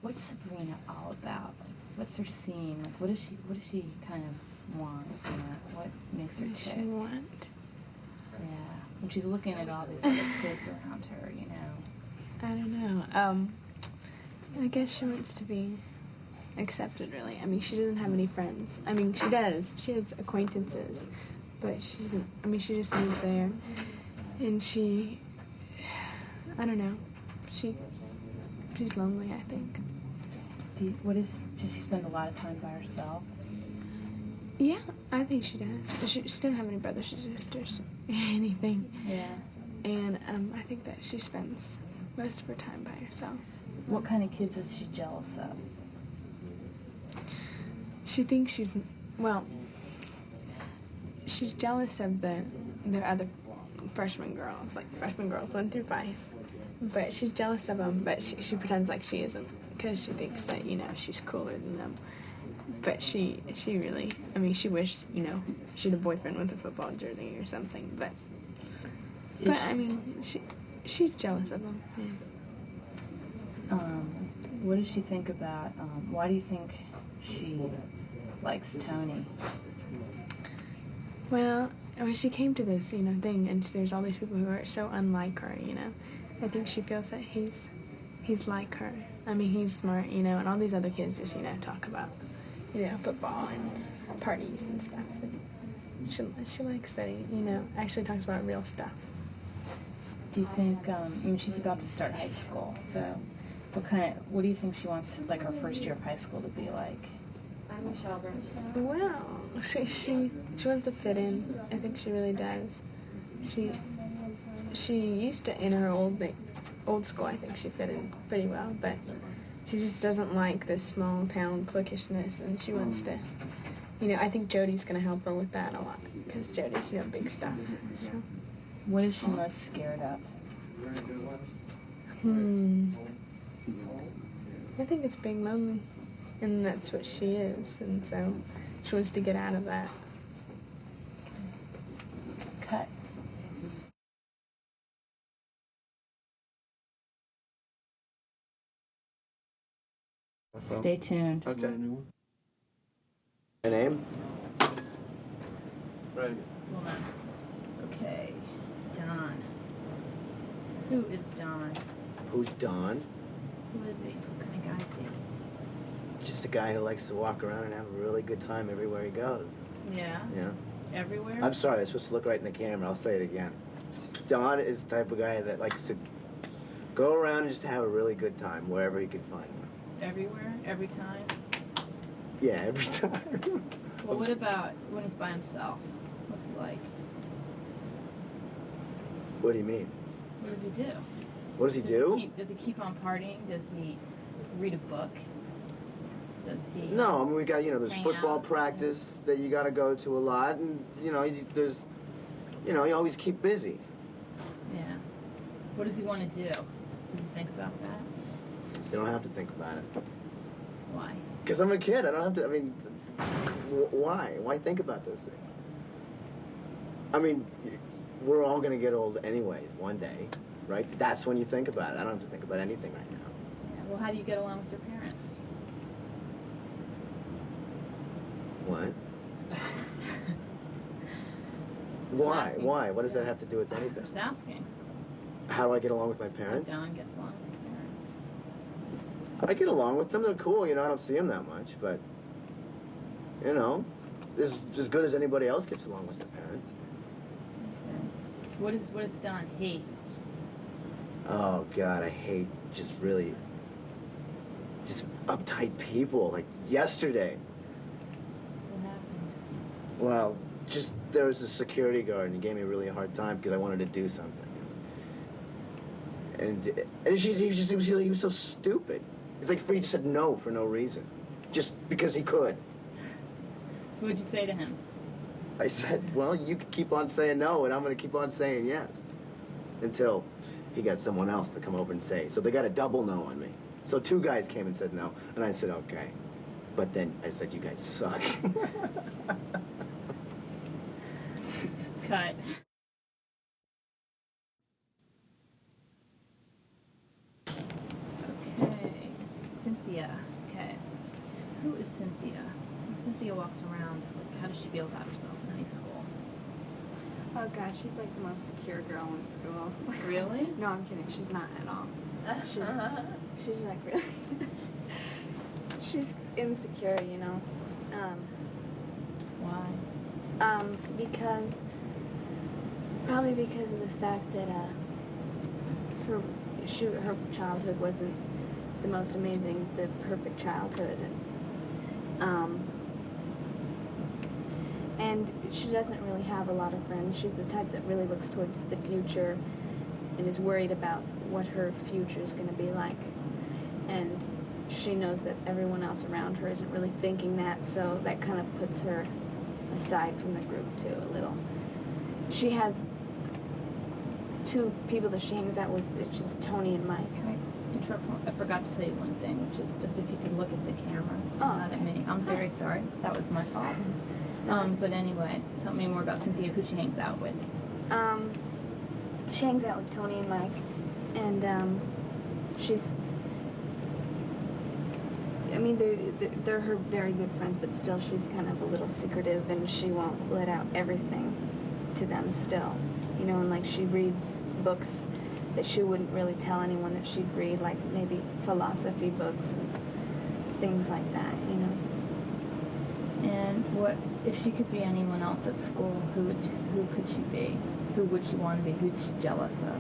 What's Sabrina all about? Like, what's her scene? Like, what does she kind of want? You know, what makes her tick? She want? Yeah, when she's looking at all these other kids around her, you know. I don't know. I guess she wants to be accepted, really. I mean, she doesn't have any friends. I mean, she does. She has acquaintances, but she doesn't. I mean, she just moved there, and I don't know. She's lonely, I think. Does she spend a lot of time by herself? Yeah, I think she does. She doesn't have any brothers or sisters or anything. Yeah. And I think that she spends most of her time by herself. What kind of kids is she jealous of? She thinks she's jealous of the other freshman girls, like freshman girls 1 through 5. But she's jealous of them, but she pretends like she isn't because she thinks that, you know, she's cooler than them. But she really, I mean, she wished, you know, she had a boyfriend with a football jersey or something. But I mean, she's jealous of them. Yeah. What does she think about? Why do you think she likes Tony? Well, when she came to this, you know, thing, and there's all these people who are so unlike her, you know, I think she feels that he's like her. I mean, he's smart, you know, and all these other kids just, you know, talk about, you know, football and parties and stuff. And she likes that he, you know, actually talks about real stuff. Do you think? I mean, she's about to start high school, so what do you think she wants, like, her first year of high school to be like? Well, she wants to fit in. I think she really does. She used to, in her old school, I think she fit in pretty well, but she just doesn't like this small town cliquishness, and she wants to, you know, I think Jody's going to help her with that a lot, because Jody's, you know, big stuff. So, what is she most scared of? I think it's being lonely, and that's what she is, and so she wants to get out of that. Cut. Stay tuned. Okay. My name? Right. Hold on. Okay. Don. Who is Don? Who's Don? Who is he? What kind of guy is he? Just a guy who likes to walk around and have a really good time everywhere he goes. Yeah? Yeah. Everywhere? I'm sorry, I was supposed to look right in the camera. I'll say it again. Don is the type of guy that likes to go around and just have a really good time wherever he can find one. Everywhere? Every time? Yeah, every time. Well, what about when he's by himself? What's he like? What do you mean? What does he do? What does he do? Does he keep on partying? Does he read a book? Does he? No, I mean, we got, you know, there's hang football out? practice that you got to go to a lot, and, you know, there's, you know, you always keep busy. Yeah. What does he want to do? Does he think about that? You don't have to think about it. Why? Because I'm a kid. I don't have to, I mean, why? Why think about this thing? I mean, we're all going to get old anyways one day, right? That's when you think about it. I don't have to think about anything right now. Yeah. Well, how do you get along with your parents? What? Why? Why? What does that have to do with I'm anything? just asking. How do I get along with my parents? How Don gets along with his parents. I get along with them. They're cool. You know, I don't see them that much, but, you know, this is as good as anybody else gets along with their parents. Okay. What does Don hate? Oh, God, I hate just uptight people. Like yesterday. What happened? Well, just there was a security guard and he gave me a really hard time because I wanted to do something. And he was so stupid. It's like he just said no for no reason. Just because he could. So what'd you say to him? I said, well, you can keep on saying no and I'm going to keep on saying yes. Until he got someone else to come over and say. So they got a double no on me. So 2 guys came and said no. And I said, okay. But then I said, you guys suck. Cut. Okay. Cynthia. Cynthia. Okay. Who is Cynthia? When Cynthia walks around, like, how does she feel about herself in high school? Oh God, she's like the most secure girl in school. Really? No, I'm kidding. She's not at all. She's like really. She's insecure, you know. Why? Because probably because of the fact that her childhood wasn't the most amazing, the perfect childhood, and she doesn't really have a lot of friends. She's the type that really looks towards the future and is worried about what her future is going to be like. And she knows that everyone else around her isn't really thinking that, so that kind of puts her aside from the group too a little. She has two people that she hangs out with, which is Tony and Mike. Can I interrupt? I forgot to tell you one thing, which is just if you could look at the camera, not at me. I'm very sorry. That was my fault. But anyway, tell me more about Cynthia, who she hangs out with. She hangs out with Tony and Mike, and she's. I mean, they're her very good friends, but still, she's kind of a little secretive, and she won't let out everything to them still. You know, and like she reads books that she wouldn't really tell anyone that she'd read, like maybe philosophy books and things like that, you know. And what if she could be anyone else at school? Who could she be? Who would she want to be? Who's she jealous of?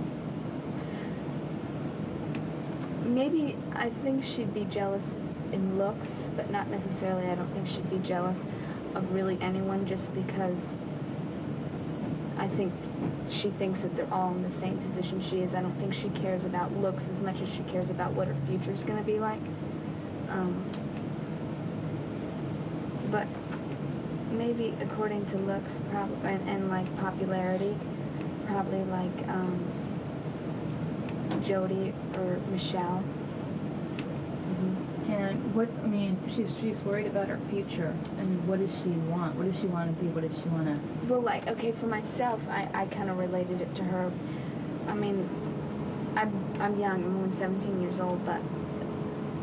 Maybe I think she'd be jealous in looks, but not necessarily. I don't think she'd be jealous of really anyone, just because I think she thinks that they're all in the same position she is. I don't think she cares about looks as much as she cares about what her future's going to be like. But maybe according to looks, probably, and like popularity, probably like Jody or Michelle. And what, I mean, she's worried about her future, and what does she want? What does she want to be? What does she want to... Well, like, okay, for myself, I kind of related it to her. I mean, I'm young, I'm only 17 years old, but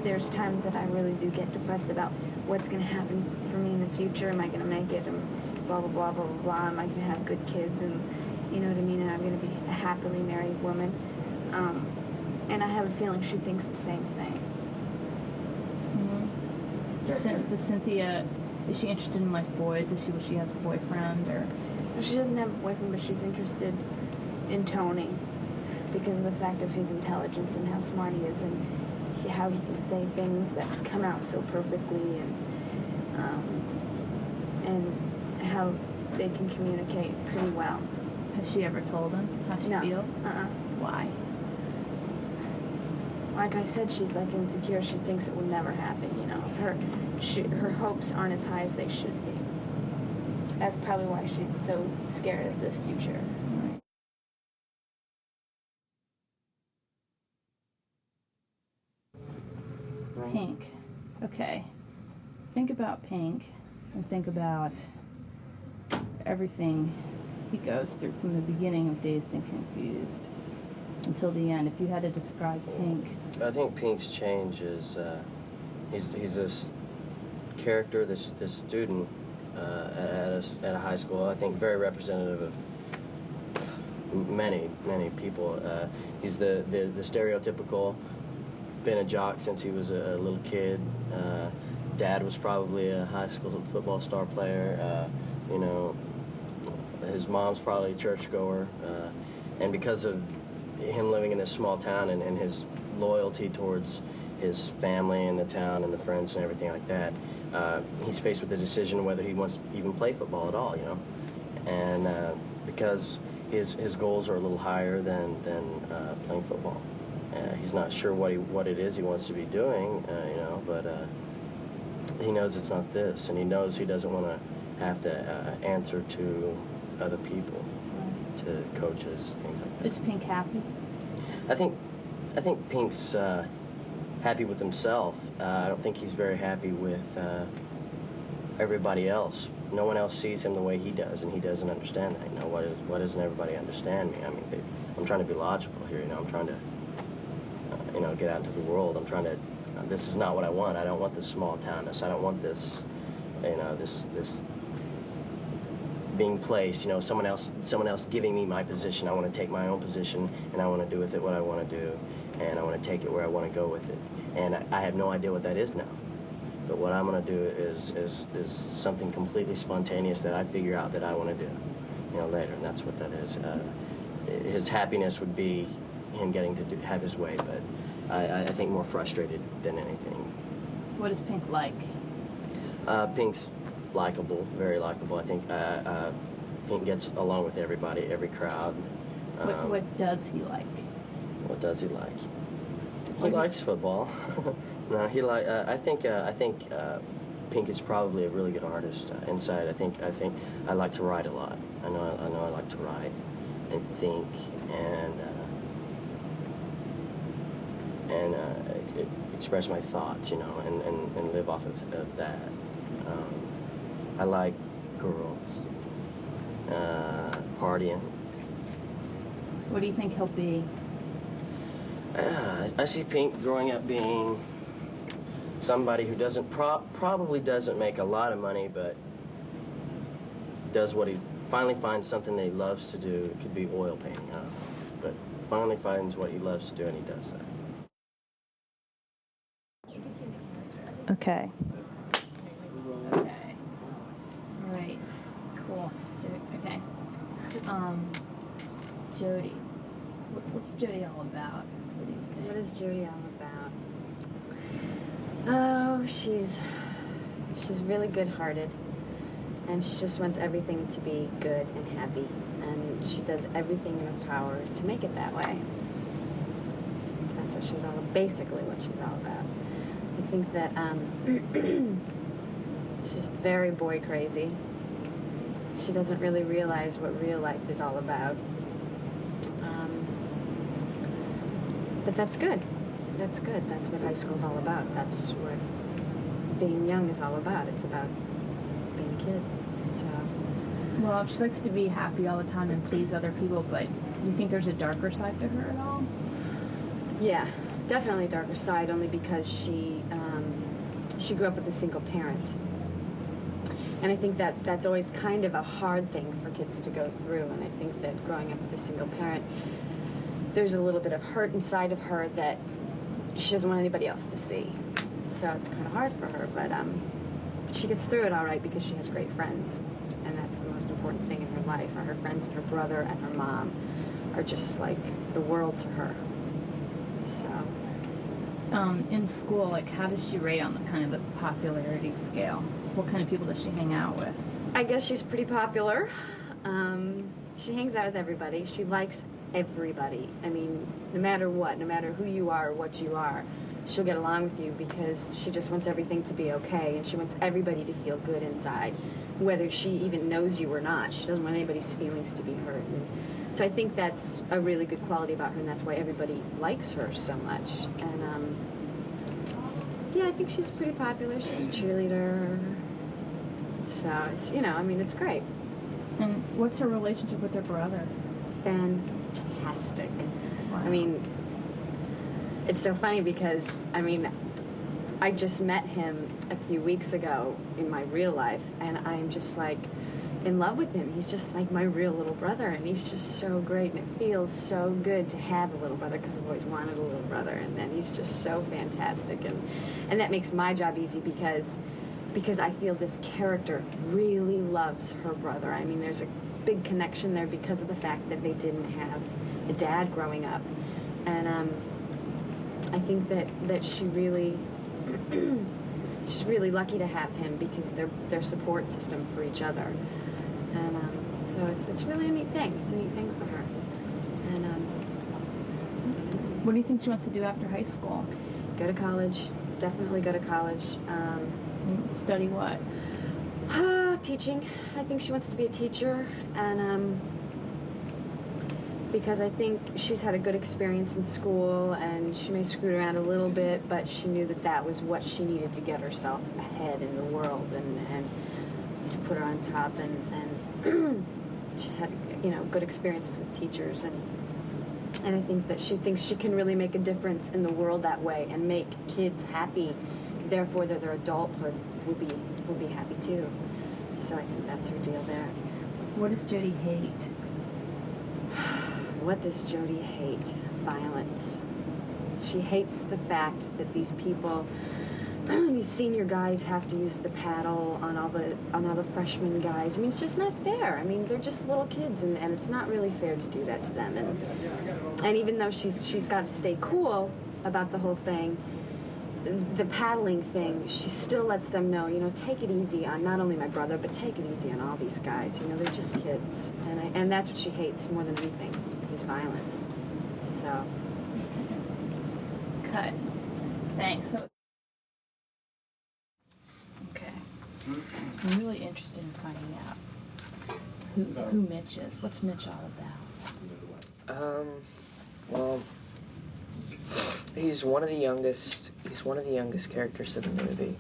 there's times that I really do get depressed about what's going to happen for me in the future. Am I going to make it? And blah, blah, blah, blah, blah, blah. Am I going to have good kids? And, you know what I mean? And I'm going to be a happily married woman. And I have a feeling she thinks the same thing. Does Cynthia, is she interested in like boys? Does she has a boyfriend, or? She doesn't have a boyfriend, but she's interested in Tony because of the fact of his intelligence and how smart he is, and how he can say things that come out so perfectly, and how they can communicate pretty well. Has she ever told him how she feels? Why? Like I said, she's like insecure. She thinks it will never happen, you know. Her hopes aren't as high as they should be. That's probably why she's so scared of the future. Pink. Okay. Think about Pink, and think about everything he goes through from the beginning of Dazed and Confused until the end. If you had to describe Pink. I think Pink's change is, he's this character, this student at a high school, I think very representative of many people. He's the stereotypical, been a jock since he was a little kid. Dad was probably a high school football star player. You know, his mom's probably a churchgoer. And because of him living in this small town and his loyalty towards his family and the town and the friends and everything like that, he's faced with the decision whether he wants to even play football at all, you know. And because his goals are a little higher than playing football. He's not sure what it is he wants to be doing, you know, but he knows it's not this, and he knows he doesn't want to have to answer to other people, to coaches, things like that. Is Pink happy? I think Pink's happy with himself. I don't think he's very happy with everybody else. No one else sees him the way he does, and he doesn't understand that. You know, why doesn't everybody understand me? I mean, I'm trying to be logical here. You know, I'm trying to, you know, get out into the world. I'm trying to this is not what I want. I don't want this small townness. I don't want this, this being placed, someone else giving me my position. I want to take my own position, and I want to do with it what I want to do, and I want to take it where I want to go with it. And I have no idea what that is now. But what I'm going to do is something completely spontaneous that I figure out that I want to do, later, and that's what that is. His happiness would be him getting to have his way, but I think more frustrated than anything. What is Pink like? Pink's likable, very likable. I think Pink gets along with everybody, every crowd. What does he like? What does he like? He likes football. No, I think Pink is probably a really good artist inside. I think I like to write a lot. I know I like to write and think and express my thoughts, and live off of that. I like girls, partying. What do you think he'll be? I see Pink growing up being somebody who probably doesn't make a lot of money, but does what he finally finds something that he loves to do. It could be oil painting, I don't know, but finally finds what he loves to do, and he does that. Okay. Okay. All right. Cool. Okay. Jody. What's Jody all about? What do you think? What is Jody all about? Oh, she's really good-hearted, and she just wants everything to be good and happy, and she does everything in her power to make it that way. That's what she's basically what she's all about. I think that she's very boy crazy. She doesn't really realize what real life is all about. But that's good. That's good. That's what high school's all about. That's what being young is all about. It's about being a kid. So. Well, she likes to be happy all the time and please other people, but do you think there's a darker side to her at all? Yeah, definitely a darker side, only because she grew up with a single parent. And I think that that's always kind of a hard thing for kids to go through, and I think that growing up with a single parent, there's a little bit of hurt inside of her that she doesn't want anybody else to see. So it's kind of hard for her, but she gets through it all right because she has great friends, and that's the most important thing in her life. Her friends and her brother and her mom are just like the world to her. So. In school, how does she rate on the kind of the popularity scale? What kind of people does she hang out with? I guess she's pretty popular. She hangs out with everybody. She likes everybody. I mean, no matter what, no matter who you are or what you are, she'll get along with you because she just wants everything to be okay, and she wants everybody to feel good inside, whether she even knows you or not. She doesn't want anybody's feelings to be hurt. And so I think that's a really good quality about her, and that's why everybody likes her so much. And yeah, I think she's pretty popular. She's a cheerleader. So it's, it's great. And what's her relationship with her brother? Fantastic. Wow. I mean, it's so funny because, I just met him a few weeks ago in my real life, and I'm just in love with him. He's just like my real little brother, and he's just so great, and it feels so good to have a little brother because I've always wanted a little brother, and then he's just so fantastic, and that makes my job easy because I feel this character really loves her brother. I mean, there's a big connection there because of the fact that they didn't have a dad growing up, and I think that she really she's really lucky to have him because they're support system for each other, and so it's really a neat thing. It's a neat thing for her. And what do you think she wants to do after high school? Go to college. Definitely go to college. Study what? Teaching. I think she wants to be a teacher, and because I think she's had a good experience in school, and she may screw around a little bit, but she knew that was what she needed to get herself ahead in the world, and to put her on top, and she's had good experiences with teachers, and And I think that she thinks she can really make a difference in the world that way and make kids happy. Therefore, that their adulthood will be happy too. So I think that's her deal there. What does Jody hate? What does Jody hate? Violence. She hates the fact that these people, these senior guys, have to use the paddle on all the freshman guys. I mean, it's just not fair. I mean, they're just little kids, and it's not really fair to do that to them. And even though she's got to stay cool about the whole thing, the paddling thing, she still lets them know, you know, take it easy on not only my brother, but take it easy on all these guys. You know, they're just kids, and that's what she hates more than anything, is violence. So. Cut. Thanks. Okay. I'm really interested in finding out who Mitch is. What's Mitch all about? Well, he's one of the youngest. He's one of the youngest characters in the movie.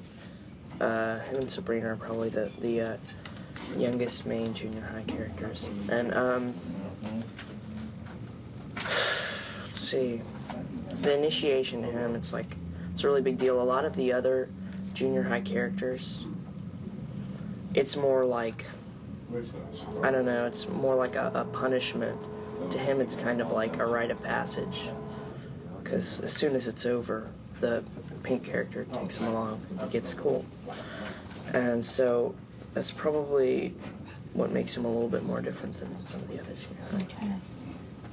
Him and Sabrina are probably the youngest main junior high characters. And let's see. The initiation to him, it's a really big deal. A lot of the other junior high characters, it's more like, I don't know, it's more like a punishment. To him, it's kind of like a rite of passage. Because as soon as it's over, the pink character takes him along and he gets cool. And so that's probably what makes him a little bit more different than some of the others. Okay.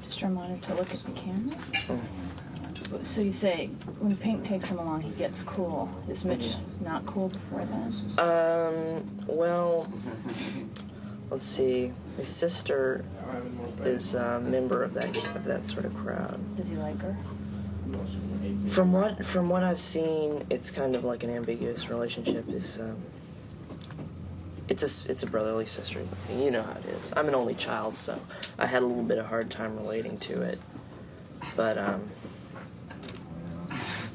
Just a reminder to look at the camera. Oh. So you say when Pink takes him along, he gets cool. Is Mitch not cool before then? Well, let's see. His sister is a member of that sort of crowd. Does he like her? From what I've seen, it's kind of like an ambiguous relationship. It's a brotherly sisterly thing. You know how it is. I'm an only child, so I had a little bit of hard time relating to it. But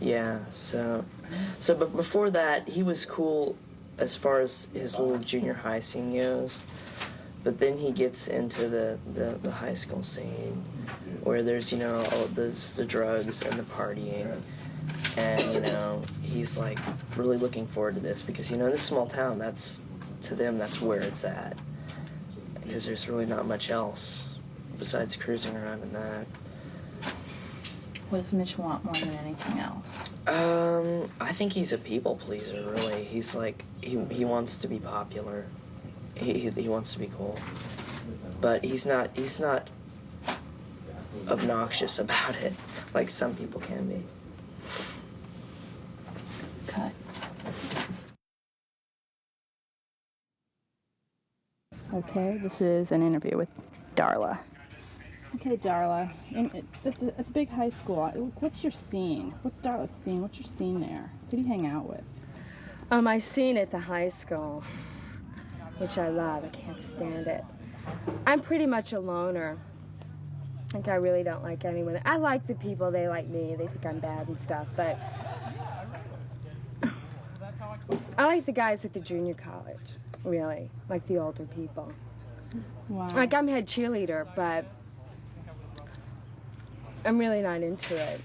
yeah. But before that, he was cool as far as his little junior high scene goes. But then he gets into the high school scene, where there's, you know, all the drugs and the partying, and, you know, he's like really looking forward to this because, you know, this small town, to them that's where it's at, because there's really not much else besides cruising around in that. What does Mitch want more than anything else? I think he's a people pleaser, really. He's like, he wants to be popular. He wants to be cool. But he's not obnoxious about it, like some people can be. Cut. Okay, this is an interview with Darla. Okay, Darla, at the big high school, what's your scene? What's Darla's scene? What's your scene there? Who do you hang out with? My scene at the high school, which I love. I can't stand it. I'm pretty much a loner. Like, I really don't like anyone. I like the people. They like me. They think I'm bad and stuff, but I like the guys at the junior college, really. Like the older people. Wow. Like, I'm head cheerleader, but I'm really not into it.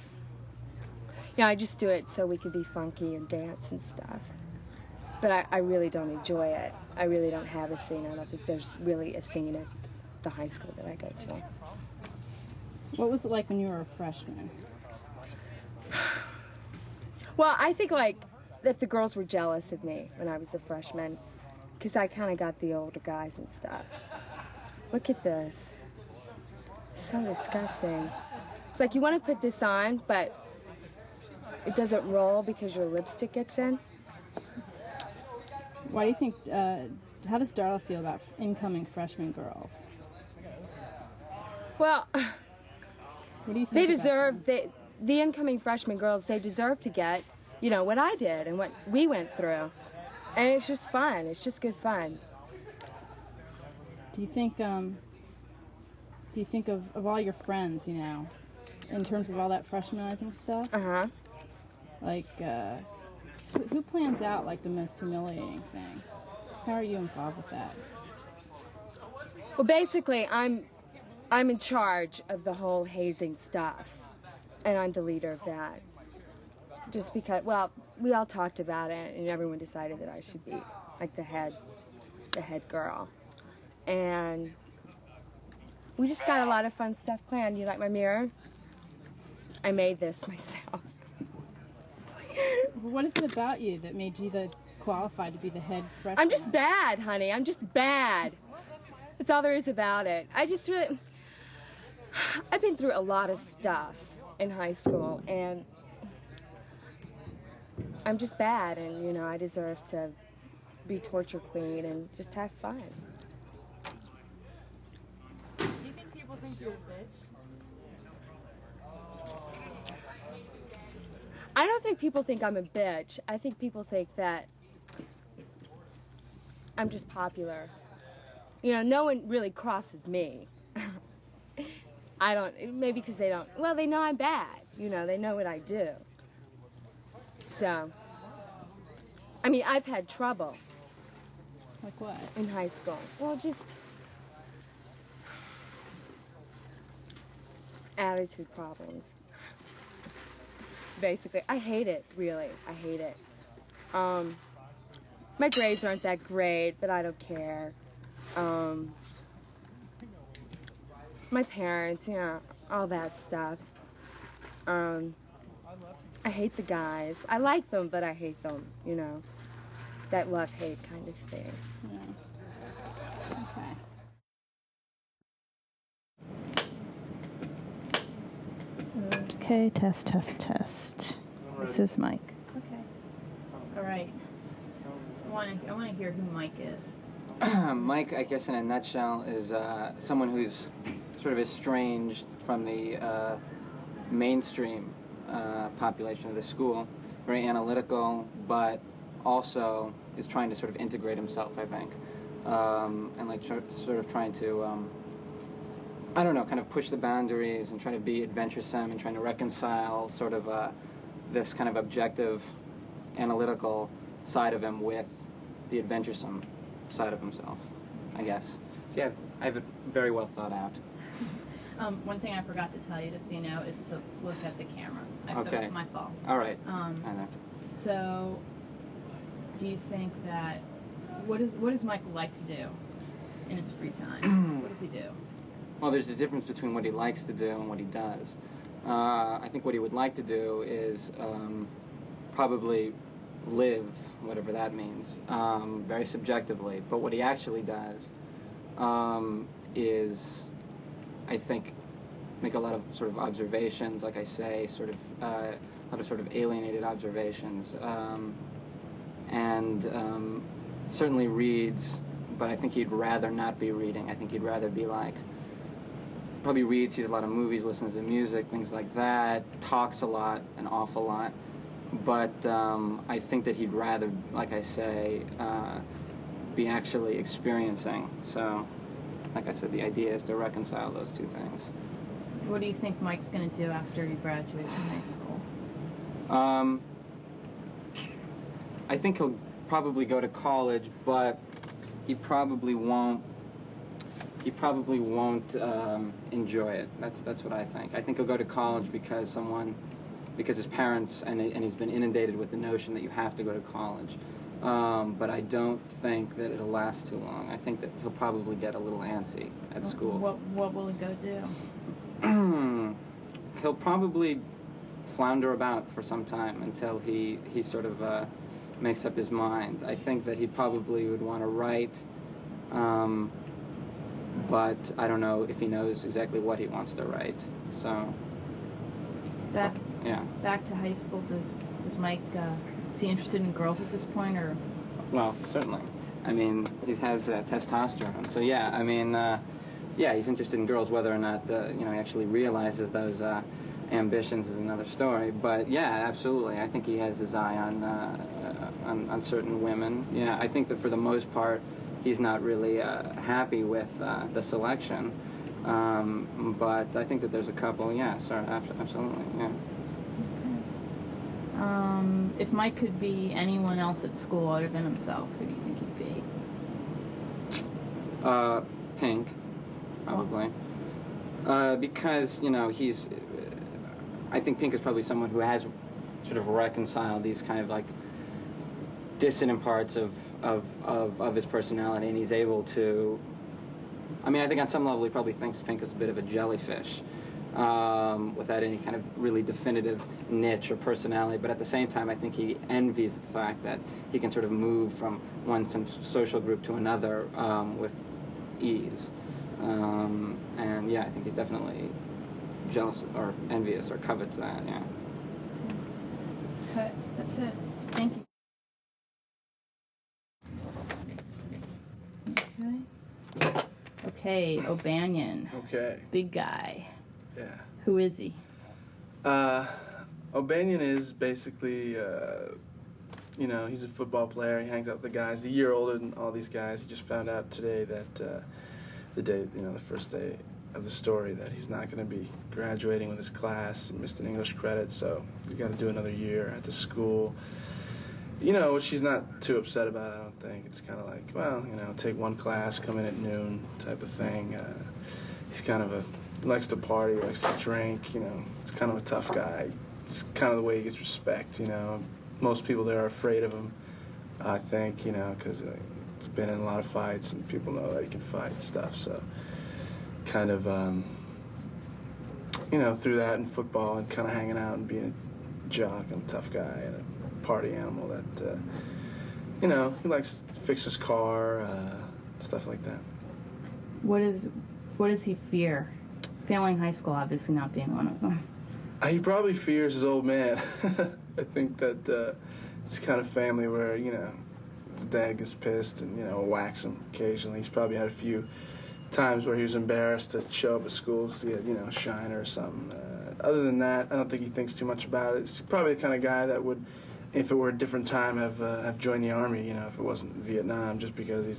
Yeah, I just do it so we can be funky and dance and stuff. But I really don't enjoy it. I really don't have a scene. I don't think there's really a scene at the high school that I go to. What was it like when you were a freshman? Well, I think, like, that the girls were jealous of me when I was a freshman, because I kind of got the older guys and stuff. Look at this. So disgusting. It's like you want to put this on, but it doesn't roll because your lipstick gets in. Why do you think, how does Darla feel about incoming freshman girls? Well, what do you think they about deserve, them? the incoming freshman girls, they deserve to get, you know, what I did and what we went through. And it's just fun. It's just good fun. Do you think of all your friends, you know, in terms of all that freshmanizing stuff? Uh-huh. Like, who plans out, like, the most humiliating things? How are you involved with that? Well, basically, I'm I'm in charge of the whole hazing stuff, and I'm the leader of that. Just because, well, we all talked about it, and everyone decided that I should be like the head girl. And we just got a lot of fun stuff planned. You like my mirror? I made this myself. What is it about you that made you qualified to be the head freshman? I'm just bad, honey. I'm just bad. That's all there is about it. I've been through a lot of stuff in high school, and I'm just bad, and, you know, I deserve to be torture queen and just have fun. Do you think people think you're a bitch? I don't think people think I'm a bitch. I think people think that I'm just popular. You know, no one really crosses me. I don't, maybe because they don't, well, they know I'm bad. You know, they know what I do. So, I mean, I've had trouble. Like what? In high school. Well, just attitude problems. Basically, I hate it, really. I hate it. My grades aren't that great, but I don't care. My parents, you know, all that stuff. I hate the guys. I like them, but I hate them, you know. That love-hate kind of thing. Yeah. Okay. Okay, test. This is Mike. Okay. All right. I want to hear who Mike is. Mike, I guess in a nutshell, is someone who's sort of estranged from the mainstream population of the school. Very analytical, but also is trying to sort of integrate himself, I think. And like sort of trying to, I don't know, kind of push the boundaries and trying to be adventuresome and trying to reconcile sort of this kind of objective, analytical side of him with the adventuresome side of himself, I guess. So yeah, I have it very well thought out. One thing I forgot to tell you, just so you know, is to look at the camera. Okay. That was my fault. All right. I know. So, do you think that what does Mike like to do in his free time? What does he do? Well, there's a difference between what he likes to do and what he does. I think what he would like to do is probably live, whatever that means, very subjectively. But what he actually does is, I think, make a lot of sort of observations, like I say, sort of a lot of sort of alienated observations, and certainly reads. But I think he'd rather not be reading. I think he'd rather be like, probably reads, sees a lot of movies, listens to music, things like that, talks a lot, an awful lot. But I think that he'd rather, like I say, be actually experiencing. So, like I said, the idea is to reconcile those two things. What do you think Mike's going to do after he graduates from high school? I think he'll probably go to college, but he probably won't. Enjoy it. That's what I think. I think he'll go to college because his parents, and he's been inundated with the notion that you have to go to college. But I don't think that it'll last too long. I think that he'll probably get a little antsy at school. What will he go do? He'll probably flounder about for some time until he sort of makes up his mind. I think that he probably would want to write, but I don't know if he knows exactly what he wants to write. So back to high school. Does Mike is he interested in girls at this point, or? Well, certainly. I mean, he has testosterone, so yeah. I mean, yeah, he's interested in girls. Whether or not he actually realizes those ambitions is another story. But yeah, absolutely. I think he has his eye on certain women. Yeah, I think that for the most part, he's not really happy with the selection. But I think that there's a couple. Yeah, sorry, absolutely. Yeah. If Mike could be anyone else at school other than himself, who do you think he'd be? Pink, probably. Because, you know, he's... I think Pink is probably someone who has sort of reconciled these kind of, like, dissonant parts of his personality, and he's able to... I mean, I think on some level he probably thinks Pink is a bit of a jellyfish, without any kind of really definitive niche or personality, but at the same time I think he envies the fact that he can sort of move from one social group to another with ease. And yeah, I think he's definitely jealous or envious or covets that, yeah. Okay, that's it. Thank you. Okay. Okay, O'Banion. Okay. Big guy. Yeah. Who is he? O'Banion is basically, you know, he's a football player. He hangs out with the guys. He's a year older than all these guys. He just found out today that the first day of the story, that he's not going to be graduating with his class. He missed an English credit, so he's got to do another year at the school. You know, which he's not too upset about, I don't think. It's kind of like, well, you know, take one class, come in at noon type of thing. He's kind of he likes to party, likes to drink, you know. He's kind of a tough guy. It's kind of the way he gets respect, you know. Most people there are afraid of him, I think, you know, because it's been in a lot of fights and people know that he can fight and stuff. So kind of, you know, through that in football and kind of hanging out and being a jock and a tough guy and a party animal that, you know, he likes to fix his car, stuff like that. What does he fear? Failing high school, obviously not being one of them. He probably fears his old man. I think that it's kind of family where, you know, his dad gets pissed and, you know, whacks him occasionally. He's probably had a few times where he was embarrassed to show up at school because he had, you know, shiner or something. Other than that, I don't think he thinks too much about it. He's probably the kind of guy that would, if it were a different time, have joined the Army, you know, if it wasn't Vietnam, just because he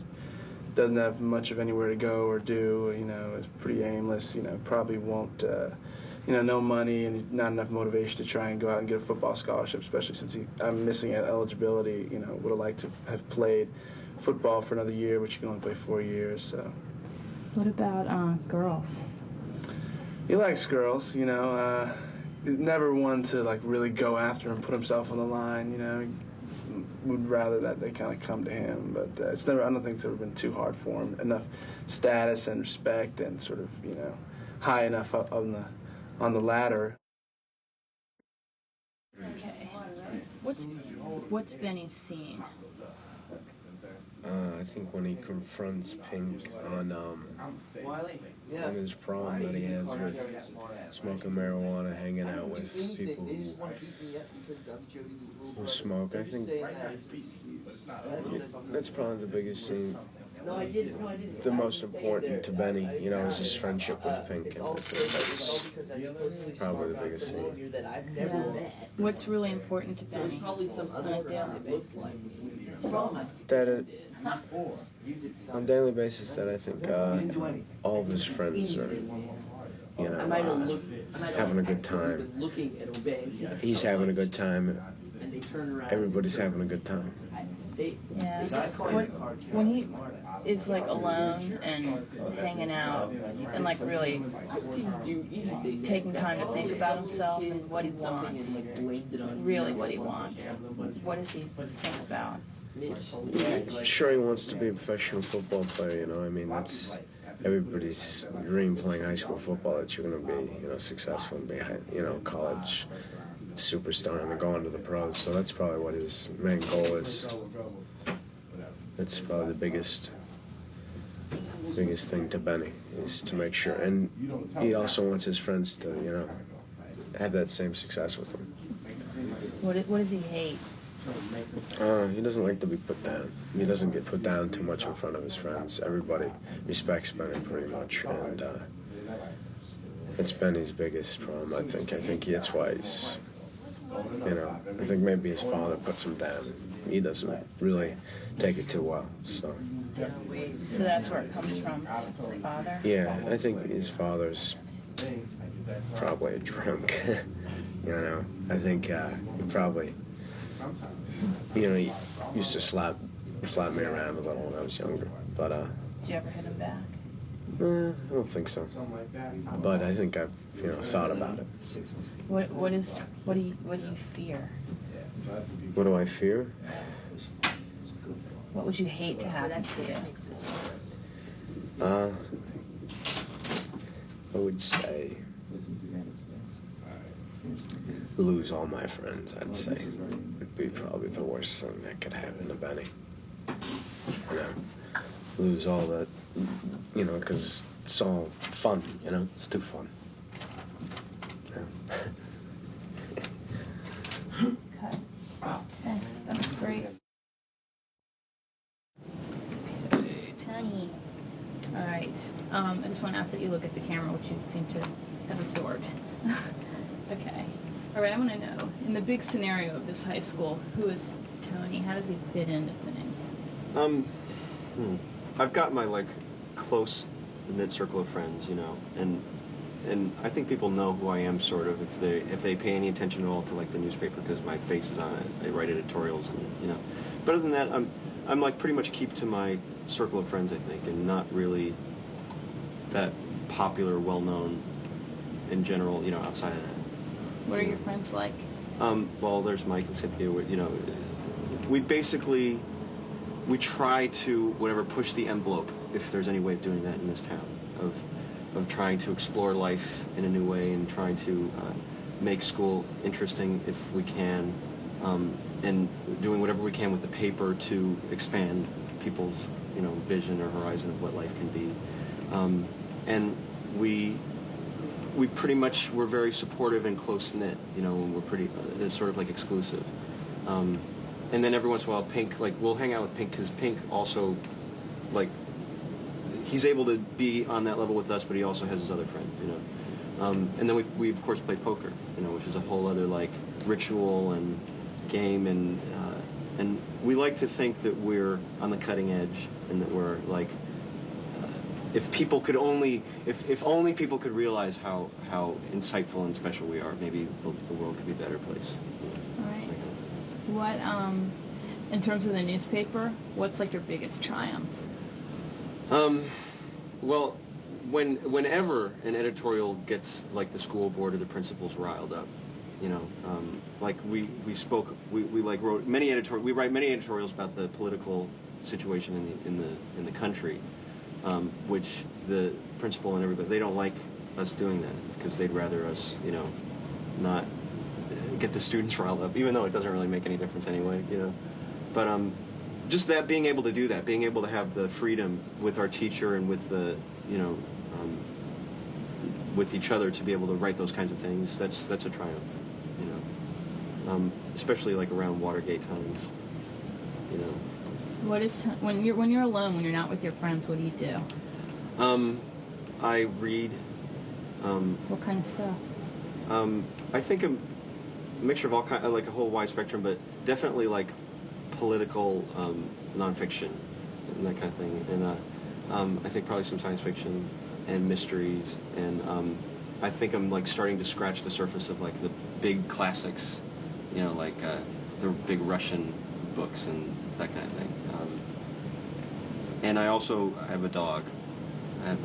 doesn't have much of anywhere to go or do, you know, is pretty aimless, you know, probably won't, you know, no money and not enough motivation to try and go out and get a football scholarship, especially since I'm missing eligibility, you know, would have liked to have played football for another year, but you can only play 4 years, so. What about girls? He likes girls, you know, he's never one to, like, really go after and put himself on the line, you know. He would rather that they kind of come to him, but it's never, I don't think it's ever been too hard for him. Enough status and respect and sort of, you know, high enough up on the ladder. Okay. What's Benny seeing? I think when he confronts Pink on his problem that he has with smoking marijuana, hanging out with people who smoke, I think that's probably the biggest scene. The most important to Benny, you know, is his friendship with Pink, and I think that's probably the biggest scene. Yeah. What's really important to Benny on a daily basis? That on a daily basis, that I think all of his friends are, you know, having a good time. He's having a good time. Everybody's having a good time. Yeah. When he is like alone and hanging out and like really taking time to think about himself and what he wants, really what he wants, what does he think about? I'm sure he wants to be a professional football player, you know. I mean, that's everybody's dream, playing high school football, that you're going to be, you know, successful and be, you know, college superstar and then go on to the pros. So that's probably what his main goal is. That's probably the biggest thing to Benny, is to make sure. And he also wants his friends to, you know, have that same success with him. What does he hate? He doesn't like to be put down. He doesn't get put down too much in front of his friends. Everybody respects Benny pretty much, and it's Benny's biggest problem, I think. I think that's why he's, you know, I think maybe his father puts him down. He doesn't really take it too well, so. So that's where it comes from, his father? Yeah, I think his father's probably a drunk, you know. I think he probably, you know, he used to slap me around a little when I was younger, but Did you ever hit him back? I don't think so. But I think I've, thought about it. What do you fear? What do I fear? What would you hate to happen to you? I would say lose all my friends, I'd say. It'd be probably the worst thing that could happen to Benny. Lose all that, because it's all fun, It's too fun. Okay. Thanks. That was great. Tony. All right. I just want to ask that you look at the camera, which you seem to have absorbed. Okay. All right. I want to know, in the big scenario of this high school, who is Tony? How does he fit into things? I've got my close knit circle of friends, and I think people know who I am sort of if they pay any attention at all to the newspaper because my face is on it. I write editorials and But other than that, I'm pretty much keep to my circle of friends, I think, and not really that popular, well known in general, outside of that. What are your friends like? Well, there's Mike and Cynthia. We try to push the envelope, if there's any way of doing that in this town, of trying to explore life in a new way and trying to make school interesting if we can, and doing whatever we can with the paper to expand people's vision or horizon of what life can be, and we pretty much we're very supportive and close knit, and we're pretty it's sort of exclusive. And then every once in a while, Pink, we'll hang out with Pink because Pink also, he's able to be on that level with us, but he also has his other friends, And then we of course play poker, which is a whole other ritual and game, and we like to think that we're on the cutting edge and that we're if people could only, if only people could realize how insightful and special we are, maybe the world could be a better place. All right. What, in terms of the newspaper, what's your biggest triumph? Well, whenever an editorial gets the school board or the principals riled up, we wrote many we write many editorials about the political situation in the country, which the principal and everybody, they don't like us doing that because they'd rather us not get the students riled up, even though it doesn't really make any difference anyway, But just that, being able to do that, being able to have the freedom with our teacher and with the, with each other to be able to write those kinds of things, that's a triumph, especially around Watergate times, What is when you're alone, when you're not with your friends, what do you do? I read. What kind of stuff? I think a mixture of all kinds, a whole wide spectrum, but definitely political nonfiction and that kind of thing. And I think probably some science fiction and mysteries. And I think I'm starting to scratch the surface of the big classics, the big Russian books and that kind of thing. And I also have a dog. I have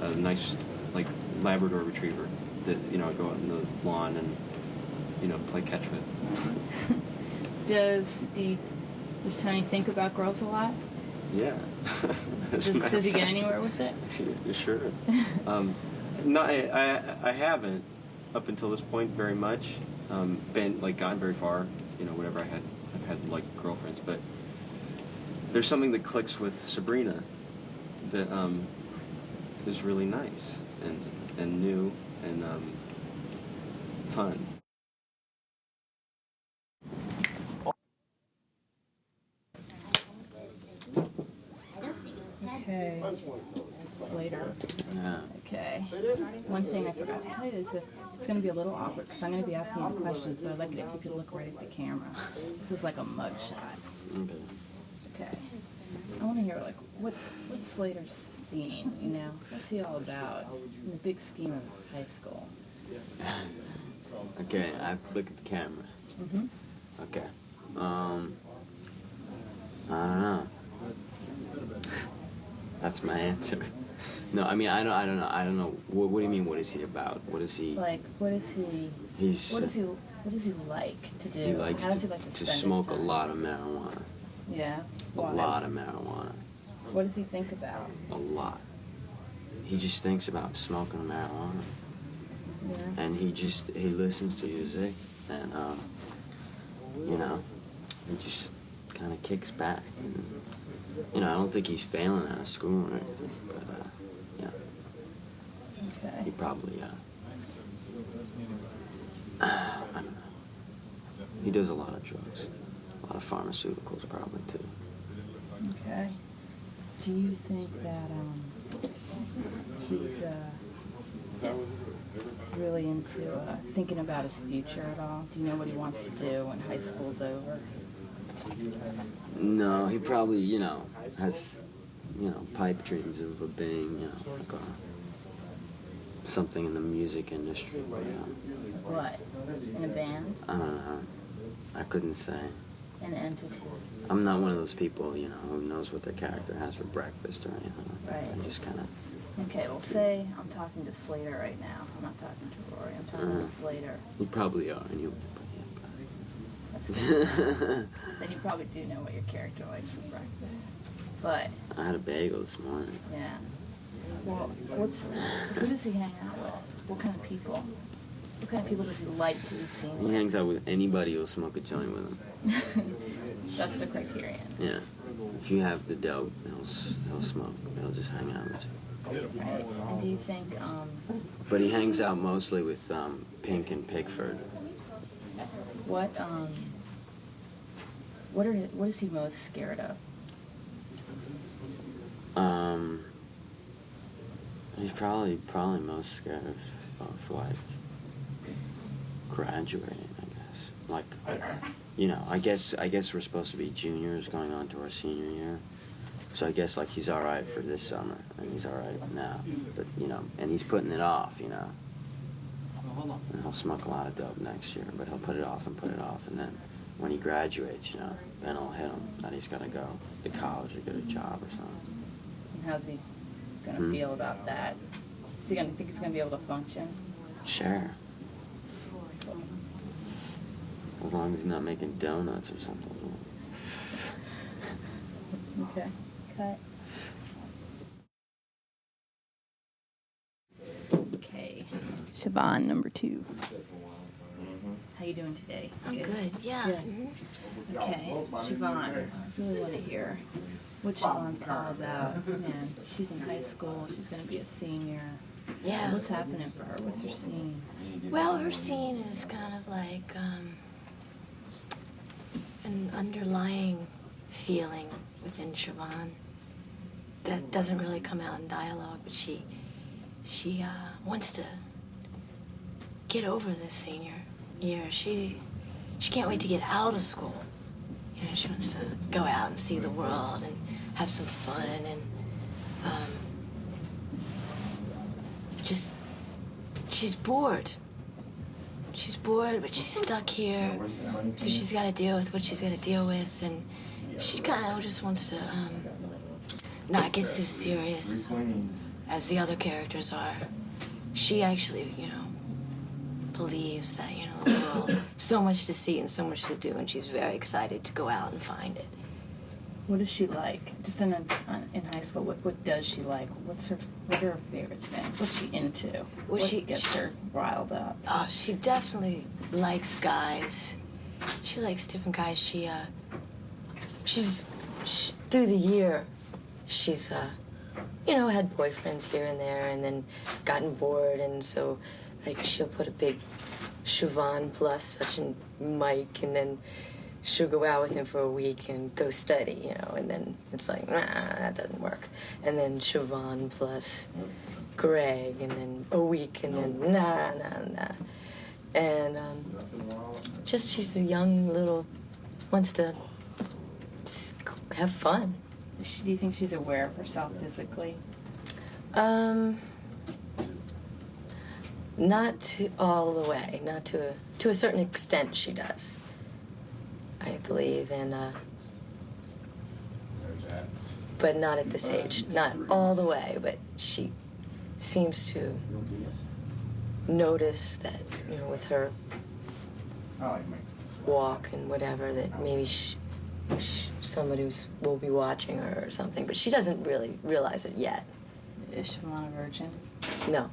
a nice Labrador Retriever that I go out in the lawn and play catch with. Does Tony think about girls a lot? Yeah. Does he get anywhere with it? Sure. No, I haven't up until this point very much. Gotten very far. Whenever I've had girlfriends, but there's something that clicks with Sabrina that is really nice and new and fun. Okay. It's later. Yeah. Okay. One thing I forgot to tell you is that it's going to be a little awkward because I'm going to be asking you questions, but I'd like it if you could look right at the camera. This is like a mug shot. Okay. I want to hear what's Slater's scene, What's he all about in the big scheme of high school? Okay, I have to look at the camera. Mm-hmm. Okay. I don't know. That's That's my answer. No, I mean, I don't know. What do you mean? What is he about? What is he? Like, what is he? He's. What does he like to do? He likes How does he like to to spend smoke his a time? lot of marijuana. Yeah. A Why? lot of marijuana. What does he think about? A lot. He just thinks about smoking marijuana. Yeah. And he listens to music, and you know, he just kind of kicks back. And, you know, I don't think he's failing out of school or anything, but yeah. Okay. He probably I don't know. He does a lot of drugs, a lot of pharmaceuticals probably too. Okay. Do you think that he's really into thinking about his future at all? Do you know what he wants to do when high school's over? No, he probably, you know, has, you know, pipe dreams of being, you know, like something in the music industry. You know. What? In a band? I don't know. I couldn't say. An entity? I'm not one of those people, you know, who knows what their character has for breakfast or anything like that. Right. I just kind of... Okay, well, say I'm talking to Slater right now. I'm not talking to Rory. I'm talking to Slater. You probably are, and you... That's good. Then you probably do know what your character likes for breakfast. But... I had a bagel this morning. Yeah. Well, who does he hang out with? What kind of people? What kind of people does he like to be seen with? He hangs out with anybody who'll smoke a joint with him. That's the criterion. Yeah. If you have the dope, he'll smoke. He'll just hang out with you. Right. And do you think, But he hangs out mostly with Pink and Pickford. what is he most scared of? He's probably most scared of like graduating, I guess. Like, you know, I guess we're supposed to be juniors going on to our senior year. So I guess like he's all right for this summer, and he's all right now. But you know, and he's putting it off, you know. And he'll smoke a lot of dope next year, but he'll put it off, and then when he graduates, you know, then it'll hit him that he's got to go to college or get a job or something. And how's he gonna feel about that? Is he gonna think he's gonna be able to function? Sure. As long as he's not making donuts or something. Okay. Cut. Okay. Siobhan, number 2. How you doing today? I'm good. Yeah. Good. Okay, Siobhan, I really want to hear what Siobhan's all about. Man, she's in high school. She's going to be a senior. Yeah. What's happening for her? What's her scene? Well, her scene is kind of like an underlying feeling within Siobhan that doesn't really come out in dialogue, but she wants to get over this senior year. She can't wait to get out of school. You know, she wants to go out and see the world and have some fun and just she's bored. She's bored, but she's stuck here, so she's got to deal with what she's got to deal with, and she kind of just wants to not get so serious as the other characters are. She actually, you know, believes that, you know, the world, so much to see and so much to do, and she's very excited to go out and find it. What does she like? Just in high school, what does she like? What are her favorite things? What's she into? What gets her riled up? Oh, she definitely likes guys. She likes different guys. She's through the year, she's you know, had boyfriends here and there, and then gotten bored, and so like she'll put a big Siobhan plus such a mic, and then she'll go out with him for a week and go study, you know, and then it's like, nah, that doesn't work. And then Siobhan plus Greg, and then a week, and then nah. And just she's a young little, wants to have fun. Do you think she's aware of herself physically? Not to all the way. Not to a certain extent she does, I believe. And but not at this age. Not all the way, but she seems to notice that, you know, with her walk and whatever, that maybe somebody will be watching her or something, but she doesn't really realize it yet. Is Siobhan a virgin? No.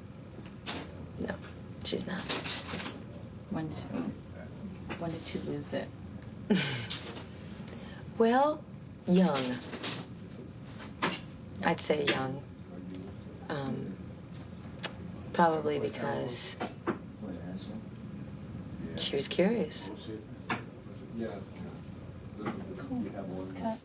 No, she's not. When did she lose it? Well, young. I'd say young. Probably because she was curious. Cool. Cut.